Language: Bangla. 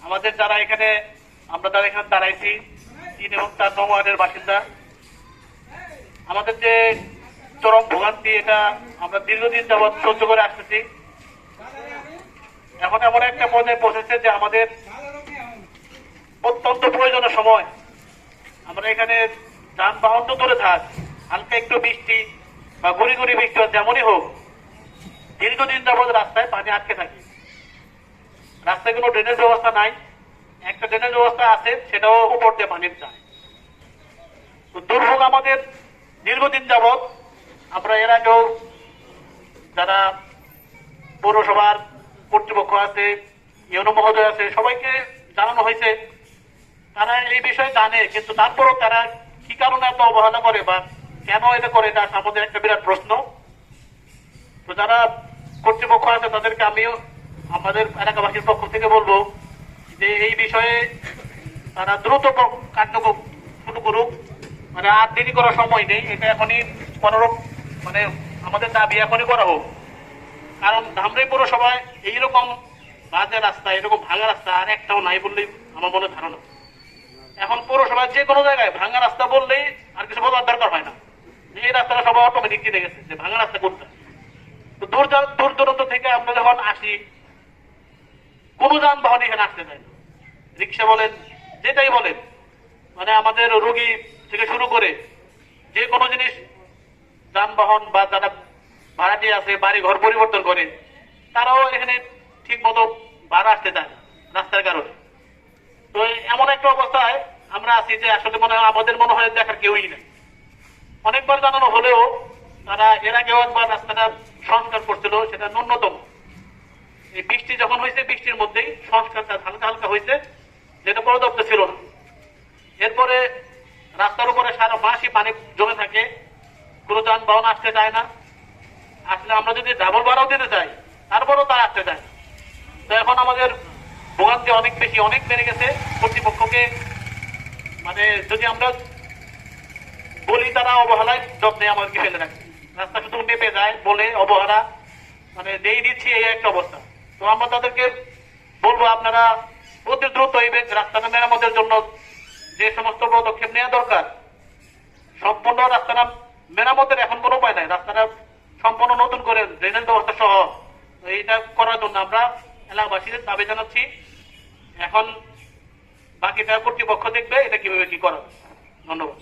আমাদের যারা এখানে দাঁড়াইছি 3 এবং 4 নং ওয়ার্ডের বাসিন্দা, আমাদের যে চরম ভোগান্তি এটা আমরা দীর্ঘদিন যাবৎ সহ্য করে আসতেছি। এখন এমন একটা পর্যায়ে পৌঁছেছে যে আমাদের অত্যন্ত প্রয়োজনীয় সময় আমরা এখানে যানবাহন তো দূরে থাক, হালকা একটু বৃষ্টি বা গুড়ি গুড়ি বৃষ্টি যেমনই হোক, দীর্ঘদিন যাবৎ রাস্তায় পানি আটকে থাকে। রাস্তায় কোনো ড্রেনেজ ব্যবস্থা নাই, একটা ড্রেনেজ ব্যবস্থা আছে সেটাও উপর দিয়ে পানির যায়। তো দুর্ভোগ আমাদের দীর্ঘদিন যাবৎ। আমরা এর আগেও যারা পৌরসভার কর্তৃপক্ষ আছে, ইউনো মহোদয় আছে, সবাইকে জানানো হয়েছে, তারা এই বিষয়ে জানে, কিন্তু তারপরও তারা কি কারণে এত অবহেলা করে বা কেন এটা করে, এটা আমাদের একটা বিরাট প্রশ্ন। তো যারা কর্তৃপক্ষ আছে তাদেরকে আমিও আমাদের এলাকাবাসীর পক্ষ থেকে বলবো যে এই বিষয়ে তারা দ্রুত কার্যক্রম শুরু করুক। মানে আর দেরি করার সময় নেই, এটা এখনই কোনোরূপ মানে আমাদের দাবি এখনই করা হোক। কারণ ধামরাই পৌরসভায় এইরকম বাজে রাস্তা, এরকম ভাঙা রাস্তা আর একটাও নাই বললেই আমার মনে ধারণা। এখন পৌরসভায় যে কোনো জায়গায় ভাঙা রাস্তা বললেই আর কিছু বলার দরকার হয় না, এই রাস্তাটা সবাই অটোমেটিক চিনে গেছে যে ভাঙা রাস্তা কোনটা। তো দূর দূরান্ত থেকে আমরা যখন আসি, কোন যানবাহন এখানে আসতে চায় না, রিক্সা বলেন যেটাই বলেন, মানে আমাদের রোগী থেকে শুরু করে যে কোনো জিনিস যানবাহন বা যারা ভাড়াটি আছে বাড়ি ঘর পরিবর্তন করে, তারাও এখানে ঠিক মতো ভাড়া আসতে চায় না রাস্তার কারণে। তো এমন একটা অবস্থায় আমরা আছি যে আসলে আমাদের মনে হয় দেখার কেউই নেই। অনেকবার জানানো হলেও তারা এর আগেও একবার রাস্তাটা সংস্কার করছিল, সেটা ন্যূনতম। এই বৃষ্টি যখন হয়েছে, বৃষ্টির মধ্যেই সংস্কারটা হালকা হালকা হয়েছে, যেটা পর্যাপ্ত ছিল না। এরপরে রাস্তার উপরে সারা মাসই পানি জমে থাকে, কোনো যানবাহন আসতে চায় না। আসলে আমরা যদি ডাবল ভাড়াও দিতে চাই, তারপরেও তারা আসতে চায় না। তো এখন আমাদের ভোগান্তি অনেক বেশি, অনেক বেড়ে গেছে। কর্তৃপক্ষকে মানে যদি আমরা বলি, তারা অবহেলায় যত্নে আমাদেরকে ফেলে রাখে, রাস্তা শুধু মেপে যায় বলে অবহেলা, মানে যেই দিচ্ছি এই একটা অবস্থা। তো আমরা তাদেরকে বলবো আপনারা অতি দ্রুত এই রাস্তাটা মেরামতের জন্য যে সমস্ত পদক্ষেপ নেওয়া দরকার, সম্পূর্ণ রাস্তাটা মেরামতের এখন কোনো উপায় নাই, রাস্তাটা সম্পূর্ণ নতুন করে ড্রেনেজ ব্যবস্থা সহ এইটা করার জন্য আমরা এলাকাবাসীদের দাবি জানাচ্ছি। এখন বাকিটা কর্তৃপক্ষ দেখবে এটা কিভাবে কি করা। ধন্যবাদ।